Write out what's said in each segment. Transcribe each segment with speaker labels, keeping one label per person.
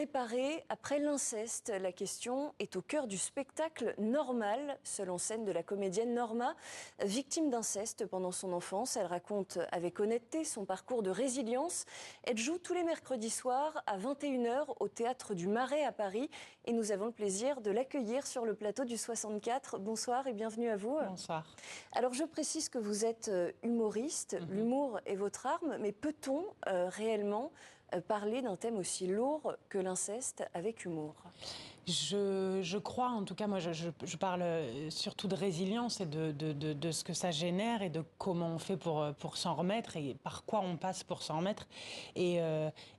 Speaker 1: réparer après l'inceste. La question est au cœur du spectacle Normal, seule en scène de la comédienne Norma. Victime d'inceste pendant son enfance, elle raconte avec honnêteté son parcours de résilience. Elle joue tous les mercredis soirs à 21h au Théâtre du Marais à Paris. Et nous avons le plaisir de l'accueillir sur le plateau du 64. Bonsoir et bienvenue à vous.
Speaker 2: Bonsoir.
Speaker 1: Alors je précise que vous êtes humoriste. L'humour est votre arme, mais peut-on réellement parler d'un thème aussi lourd que l'inceste avec humour?
Speaker 2: Je crois, en tout cas, moi, je parle surtout de résilience et de ce que ça génère et de comment on fait pour s'en remettre et par quoi on passe pour s'en remettre. Et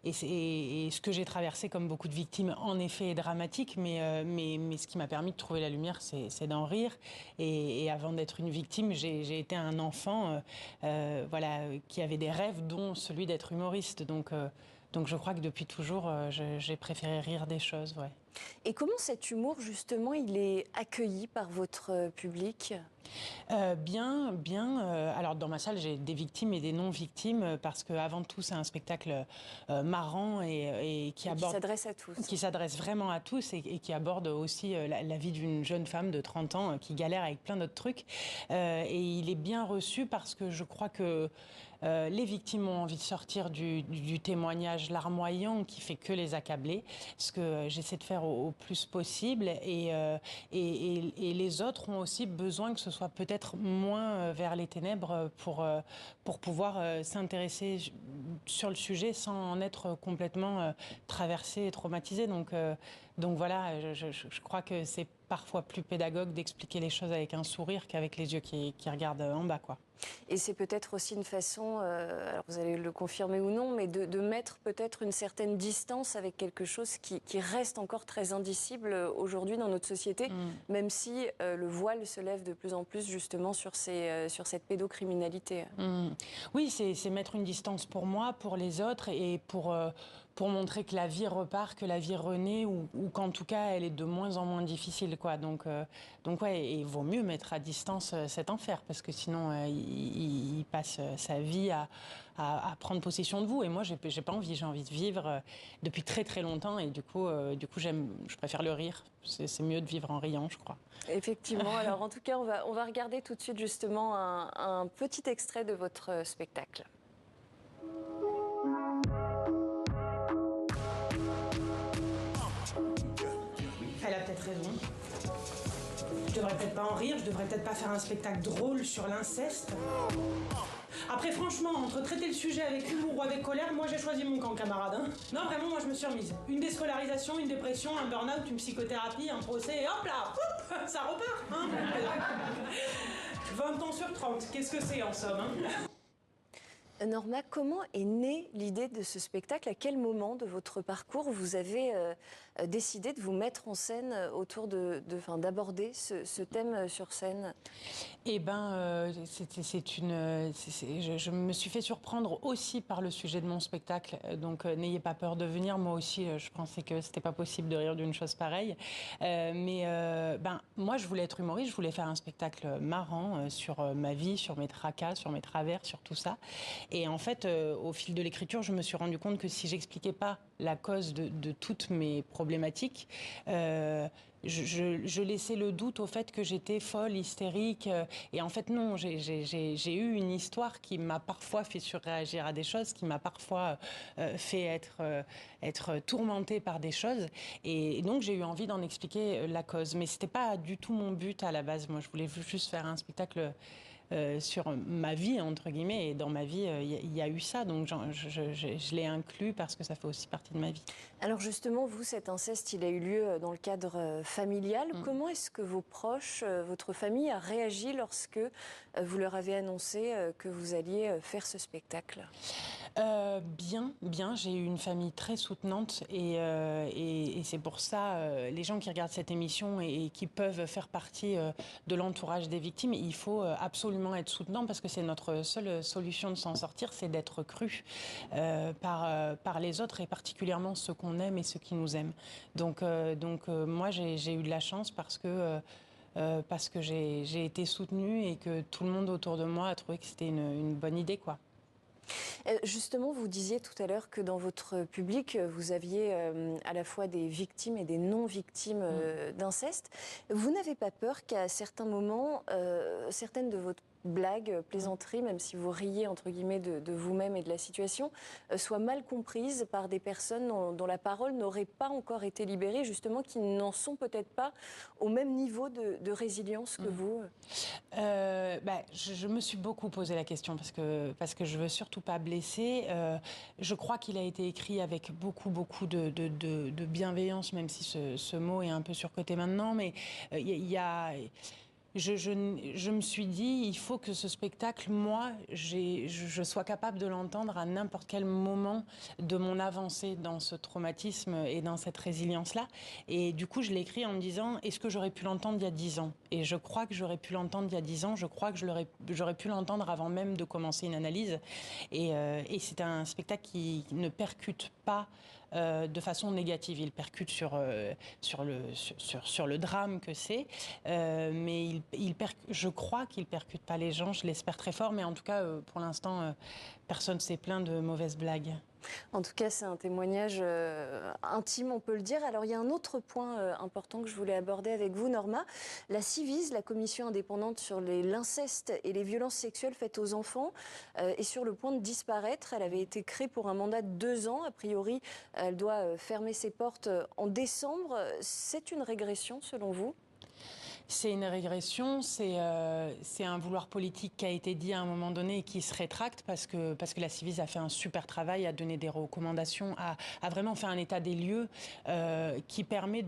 Speaker 2: ce que j'ai traversé, comme beaucoup de victimes, en effet, est dramatique, mais ce qui m'a permis de trouver la lumière, c'est d'en rire. Et avant d'être une victime, j'ai été un enfant voilà, qui avait des rêves, dont celui d'être humoriste. Donc je crois que depuis toujours, j'ai préféré rire des choses, ouais.
Speaker 1: Et comment cet humour, justement, il est accueilli par votre public ?
Speaker 2: Bien. Alors dans ma salle, j'ai des victimes et des non-victimes parce que avant tout, c'est un spectacle marrant et qui
Speaker 1: s'adresse à tous.
Speaker 2: Qui s'adresse vraiment à tous et qui aborde aussi la vie d'une jeune femme de 30 ans qui galère avec plein d'autres trucs. Et il est bien reçu parce que je crois que les victimes ont envie de sortir du témoignage larmoyant qui fait que les accabler, ce que j'essaie de faire au plus possible. Et les autres ont aussi besoin que ce soit peut-être moins vers les ténèbres pour pouvoir s'intéresser sur le sujet sans en être complètement traversé et traumatisé. Donc voilà, je crois que c'est parfois plus pédagogue d'expliquer les choses avec un sourire qu'avec les yeux qui regardent en bas, quoi.
Speaker 1: Et c'est peut-être aussi une façon, alors vous allez le confirmer ou non, mais de mettre peut-être une certaine distance avec quelque chose qui reste encore très indicible aujourd'hui dans notre société, même si le voile se lève de plus en plus justement sur cette pédocriminalité.
Speaker 2: Oui, c'est mettre une distance pour moi, pour les autres et pour montrer que la vie repart, que la vie renaît ou qu'en tout cas elle est de moins en moins difficile, quoi. Donc ouais, et il vaut mieux mettre à distance cet enfer parce que sinon il passe sa vie à prendre possession de vous. Et moi, j'ai pas envie. J'ai envie de vivre depuis très très longtemps. Et du coup, je préfère le rire. C'est mieux de vivre en riant, je crois.
Speaker 1: Effectivement. Alors, en tout cas, on va regarder tout de suite justement un petit extrait de votre spectacle.
Speaker 3: Elle a peut-être raison. Je devrais peut-être pas en rire, je devrais peut-être pas faire un spectacle drôle sur l'inceste. Après, franchement, entre traiter le sujet avec humour ou avec colère, moi j'ai choisi mon camp, camarade. Hein. Non, vraiment, moi je me suis remise. Une déscolarisation, une dépression, un burn-out, une psychothérapie, un procès, et hop là, ça repart. Hein. 20 ans sur 30, qu'est-ce que c'est en somme, hein.
Speaker 1: Norma, comment est née l'idée de ce spectacle? À quel moment de votre parcours vous avez décidé de vous mettre en scène autour d'aborder ce thème sur scène?
Speaker 2: Eh ben, je me suis fait surprendre aussi par le sujet de mon spectacle. Donc, n'ayez pas peur de venir. Moi aussi, je pensais que c'était pas possible de rire d'une chose pareille. Moi, je voulais être humoriste. Je voulais faire un spectacle marrant sur ma vie, sur mes tracas, sur mes travers, sur tout ça. Et en fait, au fil de l'écriture, je me suis rendu compte que si j'expliquais pas la cause de toutes mes problématiques, je laissais le doute au fait que j'étais folle, hystérique. Et en fait, non, j'ai eu une histoire qui m'a parfois fait surréagir à des choses, qui m'a parfois fait être tourmentée par des choses. Et donc, j'ai eu envie d'en expliquer la cause. Mais c'était pas du tout mon but à la base. Moi, je voulais juste faire un spectacle sur ma vie, entre guillemets, et dans ma vie, il y a eu ça, donc je l'ai inclus parce que ça fait aussi partie de ma vie.
Speaker 1: Alors justement, vous, cet inceste, il a eu lieu dans le cadre familial. Comment est-ce que vos proches, votre famille a réagi lorsque vous leur avez annoncé que vous alliez faire ce spectacle?
Speaker 2: Bien. J'ai eu une famille très soutenante et c'est pour ça, les gens qui regardent cette émission et qui peuvent faire partie de l'entourage des victimes, il faut absolument être soutenant parce que c'est notre seule solution de s'en sortir, c'est d'être cru par les autres et particulièrement ceux qu'on aime et ceux qui nous aiment. Donc moi, j'ai eu de la chance parce que j'ai été soutenue et que tout le monde autour de moi a trouvé que c'était une bonne idée, quoi.
Speaker 1: Justement, vous disiez tout à l'heure que dans votre public, vous aviez à la fois des victimes et des non-victimes d'inceste. Vous n'avez pas peur qu'à certains moments, certaines de vos blagues, plaisanteries, même si vous riez entre guillemets de vous-même et de la situation, soient mal comprises par des personnes dont la parole n'aurait pas encore été libérée, justement, qui n'en sont peut-être pas au même niveau de résilience que vous?
Speaker 2: Je me suis beaucoup posé la question parce que je veux surtout pas blesser. Je crois qu'il a été écrit avec beaucoup de bienveillance, même si ce mot est un peu surcoté maintenant, mais je me suis dit, il faut que ce spectacle, moi, je sois capable de l'entendre à n'importe quel moment de mon avancée dans ce traumatisme et dans cette résilience-là. Et du coup, je l'ai écrit en me disant, est-ce que j'aurais pu l'entendre il y a 10 ans? Et je crois que j'aurais pu l'entendre il y a 10 ans. Je crois que j'aurais pu l'entendre avant même de commencer une analyse. Et c'est un spectacle qui ne percute pas de façon négative. Il percute sur le drame que c'est, mais je crois qu'il percute pas les gens, je l'espère très fort, mais en tout cas, pour l'instant, personne ne s'est plaint de mauvaises blagues.
Speaker 1: En tout cas, c'est un témoignage intime, on peut le dire. Alors, il y a un autre point important que je voulais aborder avec vous, Norma. La Ciivise, la commission indépendante sur l'inceste et les violences sexuelles faites aux enfants, est sur le point de disparaître. Elle avait été créée pour un mandat de 2 ans. A priori, elle doit fermer ses portes en décembre. C'est une régression, selon vous ?
Speaker 2: C'est une régression, c'est un vouloir politique qui a été dit à un moment donné et qui se rétracte parce que la Ciivise a fait un super travail, a donné des recommandations, a vraiment fait un état des lieux qui permet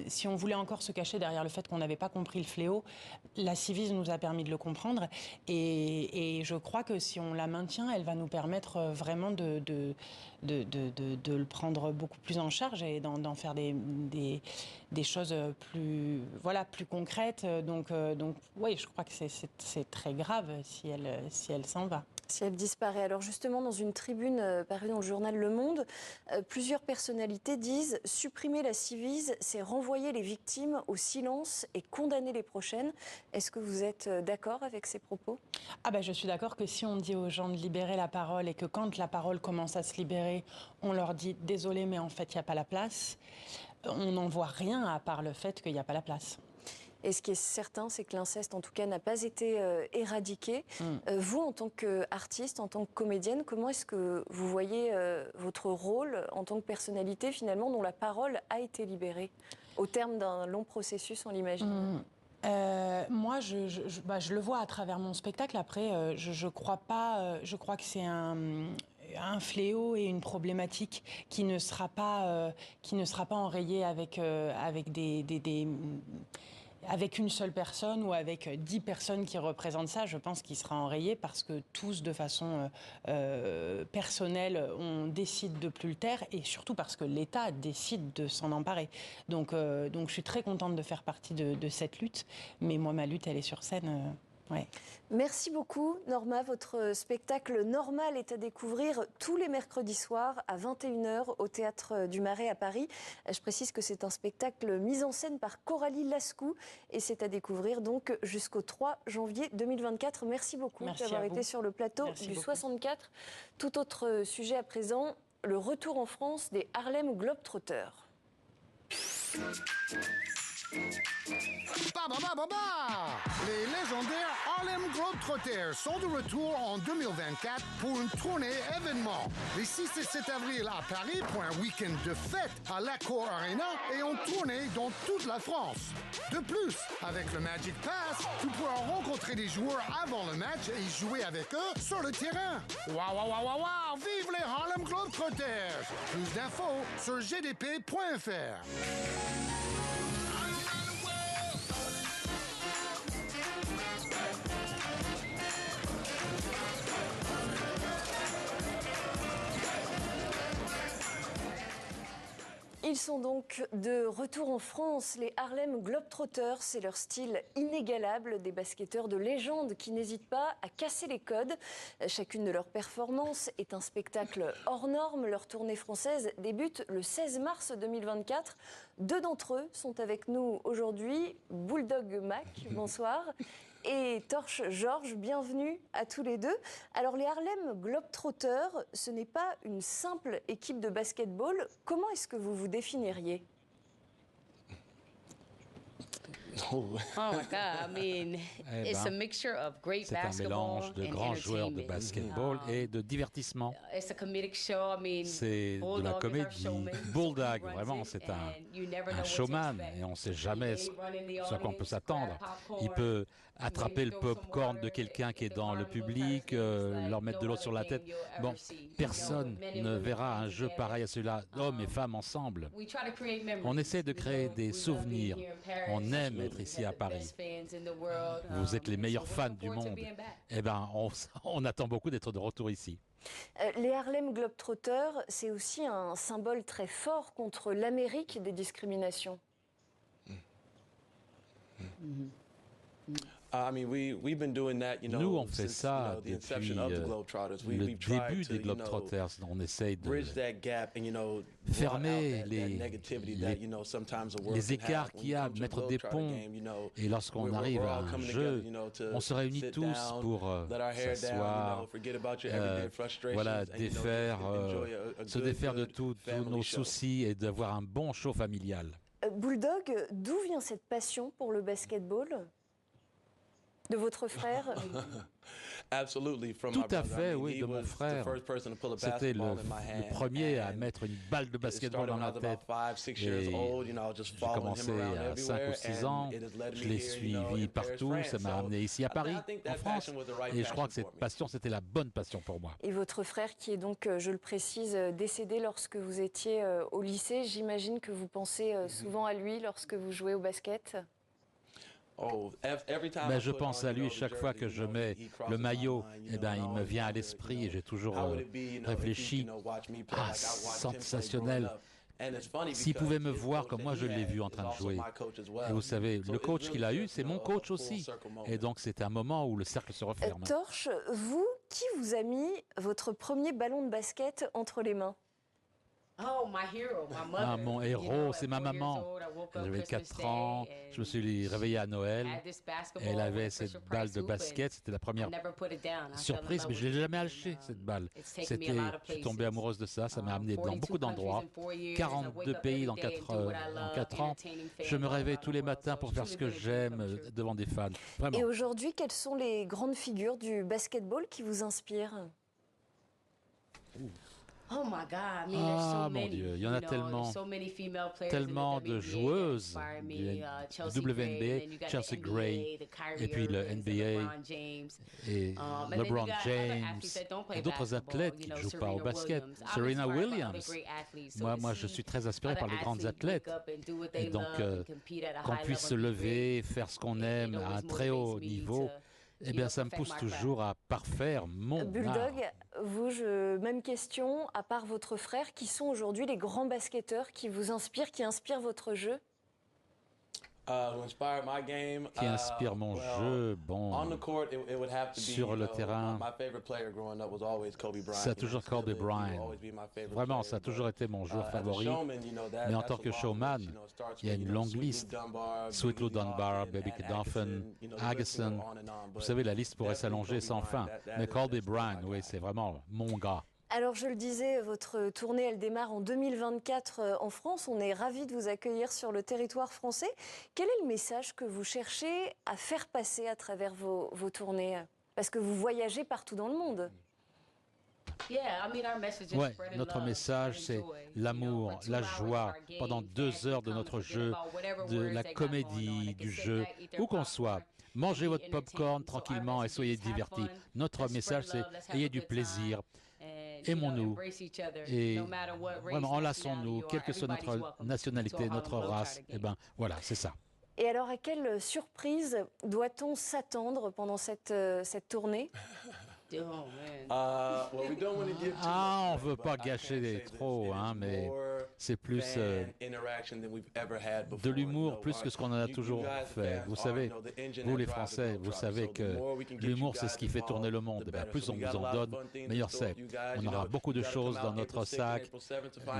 Speaker 2: si on voulait encore se cacher derrière le fait qu'on n'avait pas compris le fléau, la Ciivise nous a permis de le comprendre et je crois que si on la maintient, elle va nous permettre vraiment de le prendre beaucoup plus en charge et d'en faire des choses plus concrètes. Donc oui, je crois que c'est très grave si elle s'en va.
Speaker 1: Si elle disparaît. Alors justement, dans une tribune parue dans le journal Le Monde, plusieurs personnalités disent « Supprimer la Ciivise, c'est renvoyer les victimes au silence et condamner les prochaines ». Est-ce que vous êtes d'accord avec ces propos ?
Speaker 2: Je suis d'accord que si on dit aux gens de libérer la parole et que quand la parole commence à se libérer, on leur dit « Désolé, mais en fait, il n'y a pas la place », on n'en voit rien à part le fait qu'il n'y a pas la place.
Speaker 1: Et ce qui est certain, c'est que l'inceste, en tout cas, n'a pas été éradiqué. Vous, en tant qu'artiste, en tant que comédienne, comment est-ce que vous voyez votre rôle en tant que personnalité, finalement, dont la parole a été libérée au terme d'un long processus, on l'imagine?
Speaker 2: Moi, je le vois à travers mon spectacle. Après, je crois pas. Je crois que c'est un fléau et une problématique qui ne sera pas enrayée avec avec une seule personne ou avec 10 personnes qui représentent ça. Je pense qu'il sera enrayé parce que tous, de façon personnelle, on décide de plus le taire et surtout parce que l'État décide de s'en emparer. Donc je suis très contente de faire partie de cette lutte, mais moi, ma lutte, elle est sur scène. Ouais.
Speaker 1: Merci beaucoup, Norma. Votre spectacle Normal est à découvrir tous les mercredis soirs à 21h au Théâtre du Marais à Paris. Je précise que c'est un spectacle mis en scène par Coralie Lascou et c'est à découvrir donc jusqu'au 3 janvier 2024. Merci beaucoup d'avoir été sur le plateau du 64. Tout autre sujet à présent, le retour en France des Harlem Globetrotters.
Speaker 4: Les légendaires Harlem Globetrotters sont de retour en 2024 pour une tournée événement. Les 6 et 7 avril à Paris pour un week-end de fête à l'Accor Arena et en tournée dans toute la France. De plus, avec le Magic Pass, tu pourras rencontrer des joueurs avant le match et jouer avec eux sur le terrain. Waouh! Vive les Harlem Globetrotters! Plus d'infos sur gdp.fr.
Speaker 1: Ils sont donc de retour en France, les Harlem Globetrotters. C'est leur style inégalable, des basketteurs de légende qui n'hésitent pas à casser les codes. Chacune de leurs performances est un spectacle hors norme. Leur tournée française débute le 16 mars 2024. 2 d'entre eux sont avec nous aujourd'hui. Bulldog Mac, bonsoir. et Torch Georges, bienvenue à tous les deux. Alors les Harlem Globetrotters, ce n'est pas une simple équipe de basketball. Comment est-ce que vous vous définiriez ?
Speaker 5: Oh my God! I mean, it's a mixture of great
Speaker 6: C'est un mélange de grands joueurs de basketball et de divertissement.
Speaker 5: It's a comedic show. I mean,
Speaker 6: C'est de la comédie. Bulldog, vraiment, c'est un showman et on ne sait jamais ce à quoi on peut s'attendre. Il peut attraper le popcorn de quelqu'un qui est dans le public, leur mettre de l'eau sur la tête. Bon, personne ne verra un jeu pareil à celui-là, hommes et femmes ensemble. On essaie de créer des souvenirs. On aime être ici à Paris. Vous êtes les meilleurs fans du monde. Eh bien, on attend beaucoup d'être de retour ici.
Speaker 1: Les Harlem Globetrotters, c'est aussi un symbole très fort contre l'Amérique des discriminations.
Speaker 6: Nous, on fait ça depuis le début des Globetrotters. On essaye de fermer les écarts qu'il y a, mettre des ponts. Et lorsqu'on arrive à un jeu, on se réunit tous pour s'asseoir, voilà, se défaire de tous nos soucis et d'avoir un bon show familial.
Speaker 1: Bulldog, d'où vient cette passion pour le basketball ? De votre frère?
Speaker 6: Tout à fait, oui, de mon frère. C'était le premier à mettre une balle de basketball dans la tête. Et j'ai commencé à 5 ou 6 ans, je l'ai suivi partout, ça m'a amené ici à Paris, en France. Et je crois que cette passion, c'était la bonne passion pour moi.
Speaker 1: Et votre frère, qui est donc, je le précise, décédé lorsque vous étiez au lycée, j'imagine que vous pensez souvent à lui lorsque vous jouez au basket?
Speaker 6: Ben, je pense à lui chaque fois que je mets le maillot. Eh ben, il me vient à l'esprit et j'ai toujours réfléchi. Ah, sensationnel. S'il pouvait me voir comme moi je l'ai vu en train de jouer. Et vous savez, le coach qu'il a eu, c'est mon coach aussi. Et donc c'est un moment où le cercle se referme.
Speaker 1: Torch, vous, qui vous a mis votre premier ballon de basket entre les mains?
Speaker 6: Ah, mon héros, c'est ma maman. J'avais 4 ans, je me suis réveillé à Noël. Elle avait cette balle de basket, c'était la première surprise, mais je ne l'ai jamais lâchée, cette balle. Je suis tombé amoureuse de ça, ça m'a amené dans beaucoup d'endroits. 42 pays en 4 ans. Je me réveille tous les matins pour faire ce que j'aime devant des fans. Vraiment.
Speaker 1: Et aujourd'hui, quelles sont les grandes figures du basketball qui vous inspirent?
Speaker 6: Ah mon Dieu, il y en a tellement de joueuses du WNBA, Chelsea Gray, et puis le NBA, et LeBron James, et d'autres athlètes qui ne jouent pas au basket. Serena Williams. Moi, je suis très inspiré par les grandes athlètes. Et donc, qu'on puisse se lever, faire ce qu'on aime à un très haut niveau, eh bien, ça me pousse toujours à parfaire mon
Speaker 1: Bulldog, vous, même question, à part votre frère, qui sont aujourd'hui les grands basketteurs qui vous inspirent, qui inspirent votre jeu?
Speaker 6: Qui inspire mon jeu, bon, sur le terrain, ça a toujours Kobe Bryant. Vraiment, ça a toujours été mon joueur favori. Mais en tant que showman, il y a une longue liste. Sweet Lou Dunbar, Baby Donovan, Agasson. Vous savez, la liste pourrait s'allonger sans fin. Mais Kobe Bryant, oui, c'est vraiment mon gars.
Speaker 1: Alors, je le disais, votre tournée, elle démarre en 2024 en France. On est ravis de vous accueillir sur le territoire français. Quel est le message que vous cherchez à faire passer à travers vos tournées? Parce que vous voyagez partout dans le monde.
Speaker 6: Oui, notre message, c'est l'amour, la joie, pendant 2 heures de notre jeu, de la comédie, du jeu, où qu'on soit. Mangez votre popcorn tranquillement et soyez divertis. Notre message, c'est ayez du plaisir. Aimons-nous et vraiment enlaçons-nous, quelle que soit notre nationalité, notre race. Eh bien, voilà, c'est ça.
Speaker 1: Et alors, à quelle surprise doit-on s'attendre pendant cette tournée?
Speaker 6: On ne veut pas gâcher trop, hein, mais c'est plus de l'humour, plus que ce qu'on en a toujours fait. Vous savez, vous les Français, vous savez que l'humour, c'est ce qui fait tourner le monde. Plus on vous en donne, meilleur c'est. On aura beaucoup de choses dans notre sac.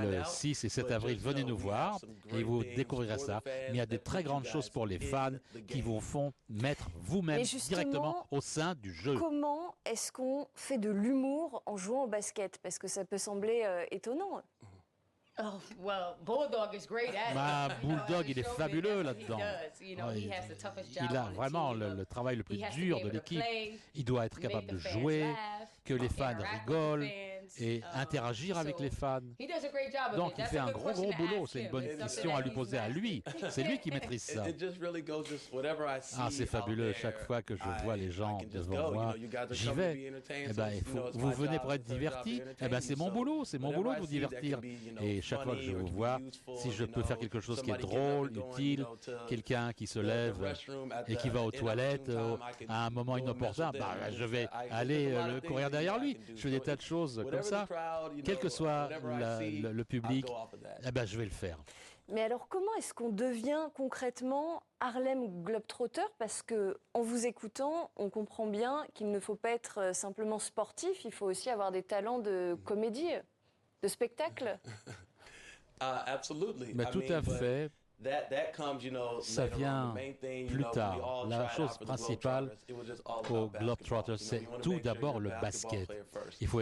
Speaker 6: Le 6 et 7 avril, venez nous voir et vous découvrirez ça. Mais il y a des très grandes choses pour les fans qui vous font mettre vous-même directement au sein du jeu.
Speaker 1: Comment est-ce qu'on fait de l'humour en jouant au basket? Parce que ça peut sembler étonnant.
Speaker 5: Oh, well, Bulldog is great at it.
Speaker 6: Bulldog, il est fabuleux là-dedans. Il a vraiment le travail le plus dur de l'équipe. Il doit être capable de jouer, que les fans rigolent et interagir avec les fans. Donc il fait un gros boulot. C'est une bonne question à lui poser à lui. C'est lui qui maîtrise ça. C'est fabuleux. Chaque fois que je vois les gens devant moi, j'y vais. Vous venez pour être diverti. C'est mon boulot. C'est mon boulot de vous divertir. Et chaque fois que je vous vois, si je peux faire quelque chose qui est drôle, utile, quelqu'un qui se lève et qui va aux toilettes à un moment inopportun, je vais aller courir derrière lui. Je fais des tas de choses comme ça. Quel que soit le public, je vais le faire.
Speaker 1: Mais alors, comment est-ce qu'on devient concrètement Harlem Globetrotter? Parce que, en vous écoutant, on comprend bien qu'il ne faut pas être simplement sportif, il faut aussi avoir des talents de comédie, de spectacle.
Speaker 6: Mais tout à fait. Ça vient plus tard. La chose principale aux Globetrotters, c'est tout d'abord le basket. Il faut